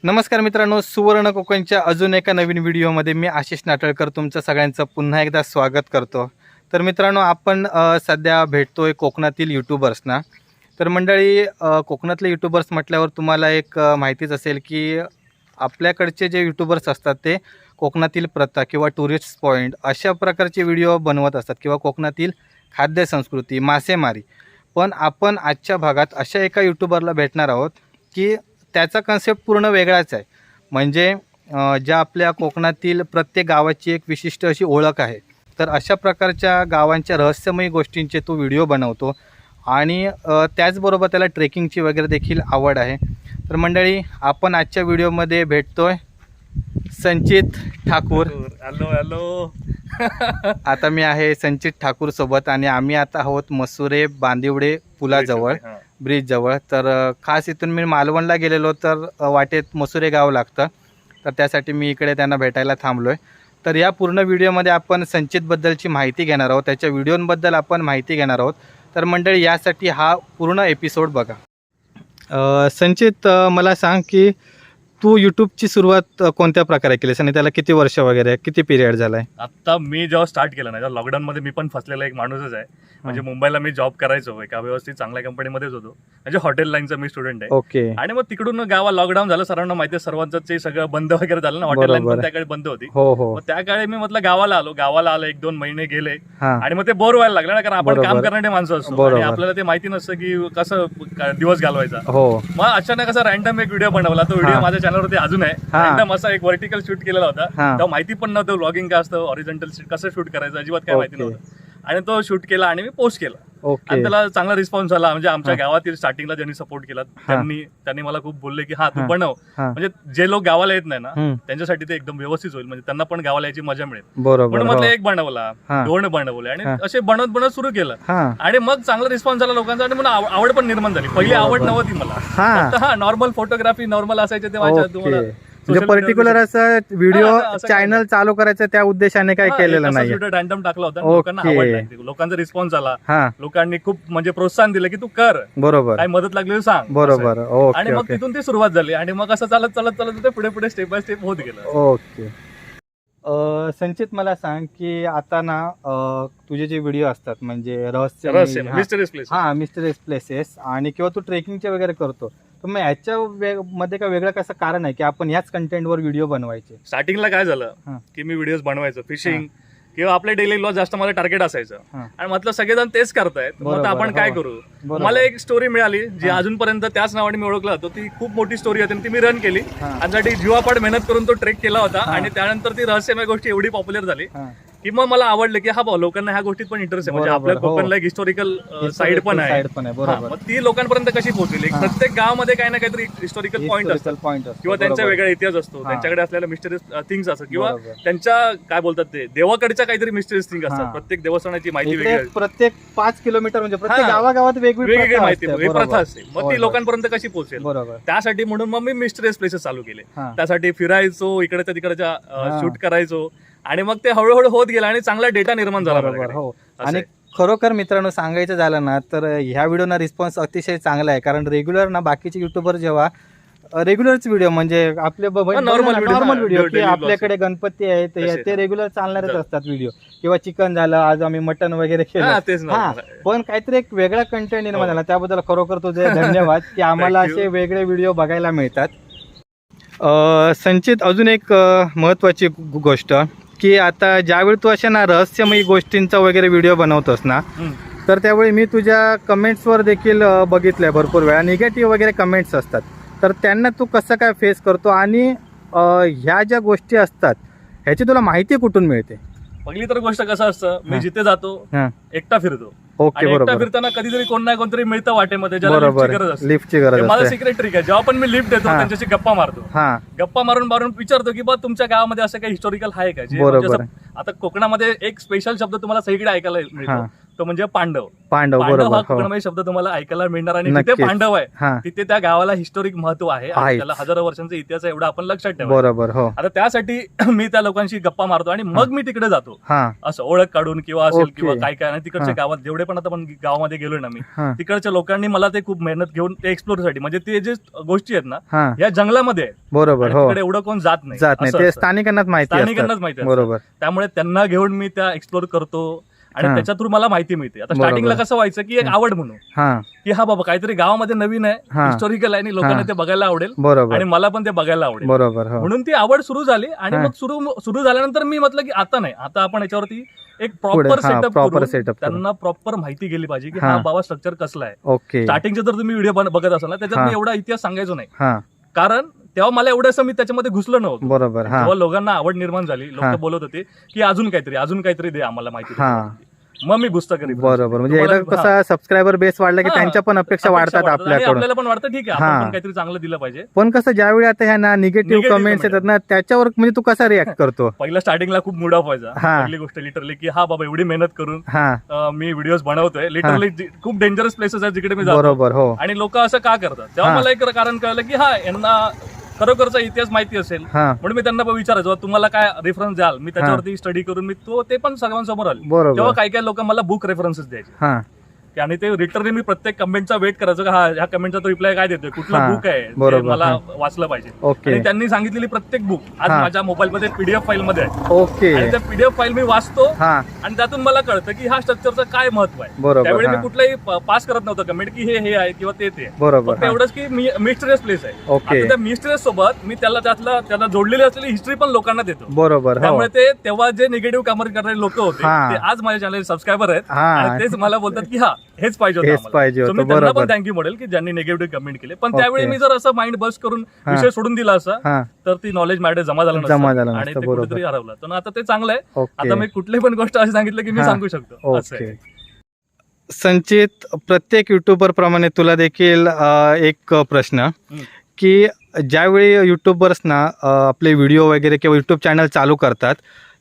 नमस्कार मित्रांनो, सुवर्ण कोकणच्या अजून एका नवीन व्हिडिओमध्ये मी आशिष नाटळकर तुमचं सगळ्यांचं पुन्हा एकदा स्वागत करतो. तर मित्रांनो, आपण सध्या भेटतोय कोकणातील यूट्यूबर्सना. तर मंडळी, कोकणातले यूट्यूबर्स म्हटल्यावर तुम्हाला एक माहितीच असेल की आपल्याकडचे जे यूट्यूबर्स असतात ते कोकणातील प्रथा किंवा टुरिस्ट पॉईंट अशा प्रकारचे व्हिडिओ बनवत असतात किंवा कोकणातील खाद्य संस्कृती, मासेमारी. पण आपण आजच्या भागात अशा एका यूट्यूबरला भेटणार आहोत की त्याचा कन्सेप्ट पूर्ण वेगळाच आहे. म्हणजे ज्या आपल्या कोकणातील प्रत्येक गावाची एक विशिष्ट अशी ओळख आहे, तर अशा प्रकारच्या गावांच्या रहस्यमयी गोष्टींचे तो व्हिडिओ बनवतो आणि त्याचबरोबर त्याला ट्रेकिंगची वगैरे देखील आवड आहे. तर मंडळी, आपण आजच्या व्हिडिओमध्ये भेटतोय संचित ठाकूर. हॅलो. आता मी आहे संचित ठाकूर सोबत आणि आम्ही आता आहोत मसुरे बांदिवडे पुलाजवळ, ब्रिज जवळ. तर खास इथून मी मालवणला गेलेलो, तर वाटेत मसुरे गाव लागतं, तर त्यासाठी मी इकडे त्यांना भेटायला थांबलो आहे. तर या पूर्ण व्हिडिओमध्ये आपण संचितबद्दलची माहिती घेणार आहोत, त्याच्या व्हिडिओंबद्दल आपण माहिती घेणार आहोत. तर मंडळी, यासाठी हा पूर्ण एपिसोड बघा. संचित, मला सांग की तू यूट्यूबची सुरुवात कोणत्या प्रकारे केलीस आणि त्याला किती वर्ष वगैरे, किती पिरियड झाला आहे? आता मी जेव्हा स्टार्ट केलं ना, लॉकडाऊन मध्ये मी पण फसलेला एक माणूसच आहे. म्हणजे मुंबईला मी जॉब करायचो, एका व्यवस्थित चांगल्या कंपनीमध्येच होतो, म्हणजे हॉटेल लाईनचा मी स्टुडंट आहे. ओके. आणि मग तिकडून गावा लॉकडाऊन झालं, सर्वांना माहिती आहे, सर्वांचं सगळं बंद वगैरे झालं ना, हॉटेल लाईन पण त्याकाळी बंद होती. मग त्या काळी मी म्हटलं गावाला आलो 1-2 महिने गेले आणि मग ते बोर व्हायला लागलं ना, कारण आपण काम करणारे माणसं असतो आणि आपल्याला ते माहिती नसतं की कसं दिवस घालवायचा. मग अचानक असा रॅन्डम एक व्हिडिओ बनवला. तो व्हिडिओ माझ्या चॅनलवरती अजून आहे. रॅन्डम असा एक व्हर्टिकल शूट केलेला होता. तेव्हा माहिती पण नव्हतं व्लॉगिंग काय असतं, ऑरिजिनल कसं शूट करायचं, अजिबात काय माहिती नव्हतं. आणि तो शूट केला आणि मी पोस्ट केला आणि त्याला चांगला रिस्पॉन्स आला. म्हणजे आमच्या गावातील स्टार्टिंगला ज्यांनी सपोर्ट केला त्यांनी मला खूप बोलले की तू बनव, म्हणजे जे लोक गावाला येत नाही ना त्यांच्यासाठी ते एकदम व्यवस्थित होईल, म्हणजे त्यांना पण गावाला यायची मजा मिळेल. म्हणून म्हटलं एक बनवला, 2 बनवले आणि असे बनवत सुरू केलं. आणि मग चांगला रिस्पॉन्स झाला लोकांचा आणि मला आवड पण निर्माण झाली. पहिली आवड नव्हती मला, नॉर्मल फोटोग्राफी नॉर्मल असायचे तेव्हा. तुम्हाला म्हणजे पर्टिक्युलर असं व्हिडिओ चॅनल चालू करायचं त्या उद्देशाने काय केलेलं नाही, रॅन्डम टाकला होता. लोकांना आवडला, लोकांचा रिस्पॉन्स आला, लोकांनी खूप म्हणजे प्रोत्साहन दिलं की तू कर, बरोबर, काय मदत लागली सांग, बरोबर. आणि मग तिथून ती सुरुवात झाली आणि मग असं चालत ते पुढे स्टेप बाय स्टेप होत गेलं. ओके. संचित, मला सांग की आता ना तुझे जे व्हिडिओ असतात म्हणजे रहस्य मिस्टरीज प्लेसेस आणि किंवा तू ट्रेकिंगचे वगैरे करतो, तर मग याच्या मध्ये काय वेगळं कसं कारण आहे की आपण याच कंटेंटवर व्हिडिओ बनवायचे? स्टार्टिंगला काय झालं की मी व्हिडिओज बनवायचो, फिशिंग किंवा आपले डेली लॉस जास्त मला टार्गेट असायचं आणि म्हटलं सगळेजण तेच करतायत, मग आपण काय करू. मला एक स्टोरी मिळाली जी अजूनपर्यंत त्याच नावाने मी ओळखला जातो. ती खूप मोठी स्टोरी होती, ती मी रन केली आणि त्यासाठी जीवापाड मेहनत करून तो ट्रेक केला होता. आणि त्यानंतर ती रहस्यमय गोष्टी एवढी पॉप्युलर झाली की मग मला आवडलं की लोकांना ह्या गोष्टीत पण इंटरेस्ट आहे. म्हणजे आपल्या कोकणला एक हिस्टॉरिकल साईड पण आहे, मग ती लोकांपर्यंत कशी पोहोचली. प्रत्येक गावामध्ये काही ना काहीतरी हिस्टॉरिकल पॉईंट असतात किंवा त्यांचा वेगळा इतिहास असतो, त्यांच्याकडे असलेला मिस्टरीज थिंग्स असतात किंवा त्यांच्या काय बोलतात ते देवाकडच्या काहीतरी मिस्टरीज थिंग असतात. प्रत्येक देवस्थानाची माहिती वेगळी, प्रत्येक 5 किलोमीटर म्हणजे प्रत्येक गावागावात वेगवेगळी माहिती प्रथा असते. मग ती लोकांपर्यंत कशी पोहोचेल, त्यासाठी म्हणून मग मी मिस्टरीज प्लेसेस चालू केले. त्यासाठी फिरायचो, इकडच्या तिकडच्या शूट करायचो आणि मग ते हळूहळू होत गेलं आणि चांगला डेटा निर्माण झाला. आणि खरोखर मित्रांनो, सांगायचं झालं ना तर ह्या व्हिडिओना रिस्पॉन्स अतिशय चांगला आहे. कारण रेग्युलर ना बाकीचे युट्यूबर जेव्हा रेग्युलरच व्हिडिओ म्हणजे आपले नॉर्मल व्हिडिओ की आपल्याकडे गणपती आहे ते रेग्युलर चालणारच असतात व्हिडिओ, किंवा चिकन झालं, आज आम्ही मटन वगैरे केलं, पण काहीतरी एक वेगळा कंटेंट निर्माण झाला. त्याबद्दल खरोखर तुझे धन्यवाद की आम्हाला असे वेगळे व्हिडिओ बघायला मिळतात. संचित, अजून एक महत्वाची गोष्ट की आता ज्यावेळी तू अशा ना रहस्यमयी गोष्टींचा वगैरे व्हिडिओ बनवतोस ना, तर त्यावेळी मी तुझ्या कमेंट्सवर देखील बघितलंय भरपूर वेळा निगेटिव्ह वगैरे कमेंट्स असतात. तर त्यांना तू कसं काय फेस करतो आणि ह्या ज्या गोष्टी असतात ह्याची तुला माहिती कुठून मिळते? पहिली तर गोष्ट कसं असतं, मी जिथे जातो एकटा फिरतो. एकटा फिरताना कधीतरी कोण नाही कोणतरी मिळतं वाटेमध्ये, लिफ्टची गरज. माझं सिक्रेट ट्रिक आहे, जेव्हा पण मी लिफ्ट देतो त्यांच्याशी गप्पा मारतो. गप्पा मारून विचारतो की बा तुमच्या गावामध्ये असं काही हिस्टॉरिकल आहे का. जे आता कोकणामध्ये एक स्पेशल शब्द तुम्हाला सगळीकडे ऐकायला मिळतो, तो म्हणजे पांडव. पांडव हा बरोबर. कोकणमय शब्द तुम्हाला ऐकायला मिळणार आणि नक्कीच. तिथे पांडव आहे, हा तिथे त्या गावाला हिस्टोरिक महत्व आहे आणि आहेच. त्याला हजारो वर्षांचा इतिहास आहे, एवढं आपण लक्षात ठेवा. बरोबर. हो. आता त्यासाठी मी त्या लोकांशी गप्पा मारतो आणि मग मी तिकडे जातो, हा असं ओळख काढून किंवा असेल ओके. किंवा काय काय. आणि तिकडच्या हा. गावात जेवढे पण आता पण गावामध्ये गेलोय ना मी, हा तिकडच्या लोकांनी मला ते खूप मेहनत घेऊन ते एक्सप्लोर साठी, म्हणजे ते जे गोष्टी आहेत ना हा या जंगलामध्ये आहेत. बरोबर. आणि हो. तिकडे एवढं कोण जात नाही, जात नाही, असं ते असतं. स्थानिकांनाच माहिती स्थानिकांनाच असतात. माहिती असतं. बरोबर. त्यामुळे त्यांना घेऊन मी त्या एक्सप्लोर करतो आणि हा. त्याच्या थ्रू मला माहिती मिळते. आता बरोबर. स्टार्टिंगला कसं व्हायचं की एक आवड म्हणून हा की हा बाबा काहीतरी गावामध्ये नवीन आहे, हा. हिस्टॉरिकल आहे आणि लोकांना हा. ते बघायला आवडेल बरोबर. आणि मला पण ते बघायला आवडेल. बरोबर. हो. म्हणून ती आवड सुरू झाली आणि हा. मग सुरू झाल्यानंतर मी म्हटलं की आता नाही, आता आपण याच्यावरती एक पुढे, प्रॉपर हा, सेटअप proper करून setup करू. त्यांना प्रॉपर माहिती गेली पाहिजे की हा. हा बाबा स्ट्रक्चर कसला आहे. ओके. स्टार्टिंगचे जर तुम्ही व्हिडिओ बघत असाल ना, त्याच्यात हा. मी एवढा इतिहास सांगायचो नाही, हा कारण तेव्हा मला एवढं असं मी त्याच्यामध्ये घुसलो नव्हतं. बरोबर. हा जेव्हा लोकांना आवड निर्माण झाली, हा. लोक बोलत होते की अजून काहीतरी दे आम्हाला माहिती हा. त्याच्यावरती. मग मी पुस्तक बरोबर. म्हणजे एकदा कसा सबस्क्रायबर बेस वाढला की त्यांच्या पण अपेक्षा वाढतात आपल्याकडून. आपल्याला पण वाटतं ठीक आहे हा. आपण पण काहीतरी चांगलं दिलं पाहिजे. पण कसं ज्यावेळी आता ह्या ना निगेटिव्ह Negative कमेंट्स comment येतात ना, त्याच्यावर म्हणजे तू कसा रिॲक्ट करतो? पहिला स्टार्टिंगला खूप मूड ऑफ व्हायचा. हा. पहिली गोष्ट लिटरली की हा बाबा एवढी मेहनत करून हा मी व्हिडिओज बनवतोय, लिटरली खूप डेंजरस प्लेसेस आहेत जिकडे मी जातो बरोबर. हो. आणि लोक असं का करतात. तेव्हा हा. मला एक कारण कळलं की हा यांना खरोखरचा इतिहास माहिती असेल, हा म्हणून मी त्यांना पण विचारायचो तुम्हाला काय रेफरन्स द्याल, मी त्याच्यावरती स्टडी करून मी ते पण सर्वांसमोर आले. तेव्हा बरोबर. काही काही लोक मला बुक रेफरन्सेस द्यायचे हा आणि ते लिटरली मी प्रत्येक कमेंटचा वेट करायचो का हा ह्या कमेंटचा तो रिप्लाय काय देतोय, कुठला हा. बुक आहे ते बरोबर. मला हा. वाचलं पाहिजे. ओके. आणि त्यांनी सांगितलेली प्रत्येक बुक आज हा. माझ्या मोबाईलमध्ये पीडीएफ फाईल मध्ये आहे ओके. आणि त्या पीडीएफ फाईल मी वाचतो हा आणि त्यातून मला कळतं की ह्या स्ट्रक्चरचं काय महत्व आहे. बरोबर. त्यावेळी मी हा. कुठलाही पास करत नव्हतं कमेंट की हे आहे किंवा ते आहे. बरोबर. फक्त एवढंच की मिस्टरियस प्लेस आहे. ओके. आता त्या मिस्टरियस सोबत मी त्याला जोडलेली असलेली हिस्ट्री पण लोकांना देतो. बरोबर. हो. त्यामुळे ते तेव्हा जे निगेटिव्ह कमेंट करणारे लोक होते हा. ते आज माझ्या चॅनल सबस्क्रायबर आहेत हा. आणि तेच मला बोलतात की हा हेच पाहिजे हेच होतं पाहिजे आम्हाला. So होतं. मी त्यांना पण बरोबर. थँक्यू म्हणेल की ज्यांनी निगेटिव्ह कमेंट केले. पण ओके. त्यावेळी मी जर असं माइंड बस करून हा. विषय सोडून दिला असा हा तर ती नॉलेज मॅटर जमा झालं जमा झालं नसतं आणि नसतं. ते बरोबर. कुठेतरी हरवलं. तर आता ते चांगलं आहे. ओके. आता मी कुठली पण गोष्ट अशी सांगितलं की मी हा. सांगू शकतो असं ओके. आहे. संचित, प्रत्येक युट्यूबर प्रमाणे तुला देखील एक प्रश्न की ज्यावेळी युट्यूबर्स ना आपले व्हिडिओ वगैरे किंवा युट्यूब चॅनल चालू करतात,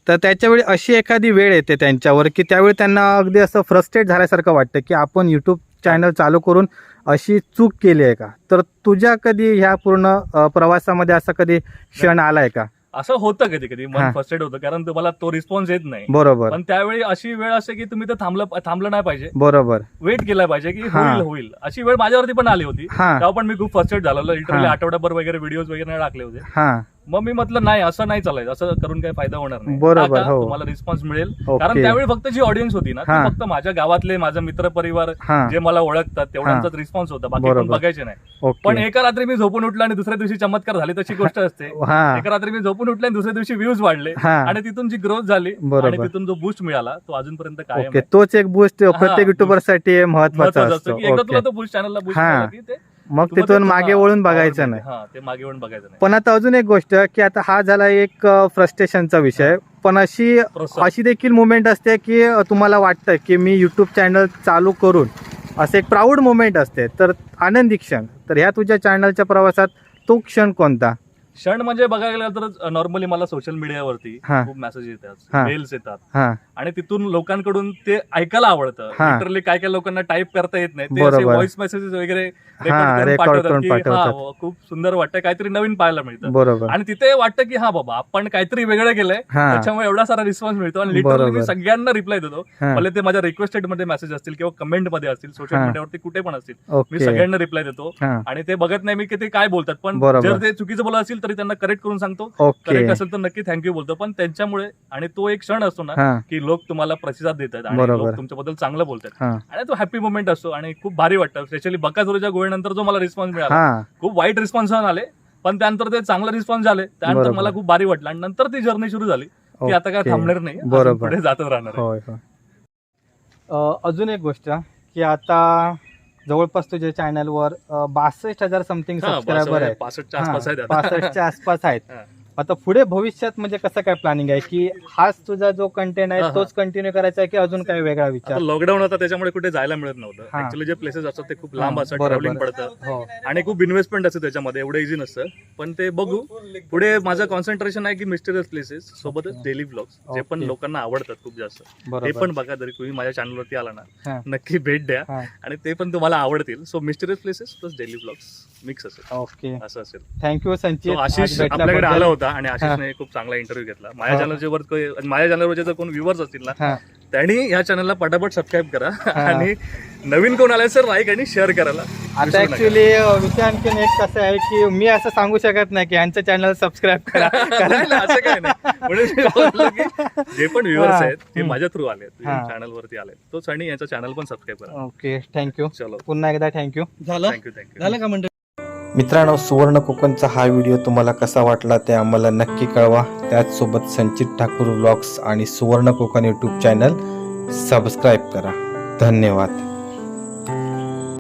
तर त्याच्यावेळी अशी एखादी वेळ येते त्यांच्यावर की त्यावेळी त्यांना अगदी असं फ्रस्ट्रेट झाल्यासारखं वाटतं की आपण युट्यूब चॅनल चालू करून अशी चूक केली आहे का? तर तुझ्या कधी ह्या पूर्ण प्रवासामध्ये असा कधी क्षण आलाय का? असं होतं कधी कधी हा. मन फ्रस्ट्रेट होतं कारण तुम्हाला तो रिस्पॉन्स येत नाही. बरोबर. पण त्यावेळी अशी वेळ असते की तुम्ही तर थांबलं नाही पाहिजे, बरोबर. वेट केला पाहिजे की हा. होईल. अशी वेळ माझ्यावरती पण आली होती. हा तेव्हा पण मी खूप फ्रस्ट्रेट झालेलो. लिटरली हा. आठवड्याभर वगैरे व्हिडिओज वगैरे नाही टाकले होते. हा मग मी म्हटलं नाही असं नाही चालायचं, असं करून काही फायदा होणार नाही. बरोबर, टाका, हो. तुम्हाला रिस्पॉन्स मिळेल. ओके. कारण त्यावेळी फक्त जी ऑडियन्स होती ना हा. ती फक्त माझ्या गावातले माझा मित्र परिवार हा जे मला ओळखतात तेवढ्यांचाच रिस्पॉन्स होता, बाकी कोण बरोबर. बघायचे नाही. ओके. पण एका रात्री मी झोपून उठलो आणि दुसऱ्या दिवशी चमत्कार झाले तशी गोष्ट असते. हा एका रात्री मी झोपून उठले आणि दुसऱ्या दिवशी व्ह्यूज वाढले हा आणि तिथून जी ग्रोथ झाली बरोबर. आणि तिथून जो बूस्ट मिळाला तो अजूनपर्यंत कायम ओके. आहे. तोच एक बूस्ट हा, प्रत्येक युट्यूबर साठी महत्वाचा महत्वाचं असतो. असतं की एकदा तुला ओके. तो बूस्ट चॅनलला बूस्ट हा. मिळाला की ते मग तुम्हाला तिथून ते- मागे हा, वळून आवड बघायचं मिळते. नाही. हा, ते मागे वळून बघायचं नाही. पण आता अजून एक गोष्ट की आता हा झाला एक फ्रस्ट्रेशनचा विषय, पण प्रोत्साहन. अशी देखील मुवमेंट असते की तुम्हाला वाटतं की मी युट्यूब चॅनल चालू करून असं एक प्राऊड मुवमेंट असते, तर आनंदी क्षण, तर ह्या तुझ्या चॅनलच्या प्रवासात तो क्षण कोणता? क्षण म्हणजे बघायला गेलं तर नॉर्मली मला सोशल मीडियावरती हा. खूप मेसेज येतात, हा. मेल्स येतात हा आणि तिथून लोकांकडून ते ऐकायला आवडतं. हा. लिटरली काय काय लोकांना टाईप करता येत नाही, ते बरोबर. असे व्हॉइस मेसेजेस वगैरे रेकॉर्ड रेकॉर्ड करून पाठवतात की पाठवतात. हा खूप सुंदर वाटतं, काहीतरी नवीन पाहायला मिळतं बरोबर. आणि तिथे वाटतं की हा बाबा आपण काहीतरी वेगळं केलंय, हा. त्याच्यामुळे एवढा सारा रिस्पॉन्स मिळतो आणि लिटरली मी बरोबर. सगळ्यांना रिप्लाय देतो. हा. भले ते माझ्या रिक्वेस्टेड मध्ये मेसेज असतील किंवा कमेंट मध्ये असतील, सोशल हा. मीडियावरती कुठे पण असतील, मी ओके. सगळ्यांना रिप्लाय देतो हा आणि ते बघत नाही मी की ते काय बोलतात, पण बरोबर. जर ते चुकीचं बोलत असतील तरी त्यांना करेक्ट करून सांगतो. ओके. करेक्ट असेल तर नक्की थँक्यू बोलतो. पण त्यांच्यामुळे आणि तो एक क्षण असतो ना हा की लोक तुम्हाला प्रतिसाद देतात आणि बरोबर. लोक तुमच्याबद्दल चांगलं बोलतात हा आणि तो हॅपी मोमेंट असतो आणि खूप भारी वाटतं. स्पेशली बकासुरच्या गोळीनंतर जो मला रिस्पॉन्स मिळाला, हा खूप वाईट रिस्पॉन्स आले पण त्यानंतर ते चांगला रिस्पॉन्स झाले, त्यानंतर बरोबर. मला खूप भारी वाटलं आणि नंतर ती जर्नी सुरू झाली की आता काय ओके. थांबणार नाही, अजून बरोबर. पुढे जातच राहणार आहे. होय होय. अजून एक गोष्ट की आता जवळपास तुझ्या चॅनलवर 62,000 समथिंग हा, सबस्क्रायबर आहेत. 65च्या आसपास आहेत आता. 65च्या आसपास आहेत. हा. आता पुढे भविष्यात म्हणजे कसं काय प्लॅनिंग आहे की हाच तुझा जो कंटेंट आहे तोच कंटिन्यू करायचा आहे की अजून काय वेगळा विचार? लॉकडाऊन होता त्याच्यामुळे कुठे जायला मिळत नव्हतं. हा. ऍक्च्युली जे प्लेसेस असतात ते खूप लांब हा, असतात, बरोबर. ट्रॅव्हलिंग पडतं हो आणि खूप इन्व्हेस्टमेंट असते त्याच्यामध्ये, एवढं इझी नसतं. पण ते बघू पुढे. माझं कॉन्सन्ट्रेशन आहे की मिस्टेरियस प्लेसेस सोबतच डेली ब्लॉग्स जे पण Okay. लोकांना आवडतात खूप जास्त, ते बरोबर. पण बघा. जरी तुम्ही माझ्या चॅनलवरती आला हा. ना, नक्की भेट द्या हा. आणि ते पण तुम्हाला आवडतील. So mysterious places plus daily blogs mix असेल, ओके. असं असेल. थँक्यू संचित. So, आशिष आज भेटल्याबद्दल. आपल्याकडे आला होता आणि आशिषने खूप चांगला इंटरव्ह्यू घेतला. माझ्या चॅनलवरचे जर कोण व्ह्युअर्स असतील ना, हा. त्यांनी या चॅनलला पटापट सबस्क्राईब करा हा. आणि नवीन कोण आलाय सर लाईक आणि शेअर करायला आता विसरू नका. ऍक्च्युली विषय आणखीन एक कसं आहे की मी असं सांगू शकत नाही की यांचं चॅनल सबस्क्राईब करा. नाही, नाही, असं काय नाही. म्हणून मी बोललो की जे पण व्ह्युअर्स हा. आहेत ते माझ्या थ्रू आले, हा. चॅनल वरती आले, तोच आणि याचं चॅनल पण सबस्क्राईब करा. Okay, thank you. चलो, पुन्हा एकदा थँक्यू. थँक्यू. का मंडळी? मित्रांनो, सुवर्ण कोकणचा हा व्हिडिओ तुम्हाला कसा वाटला ते आम्हाला नक्की कळवा. त्याचसोबत संचित ठाकूर व्लॉग्स आणि सुवर्ण कोकण यूट्यूब चॅनल सबस्क्राईब करा. धन्यवाद.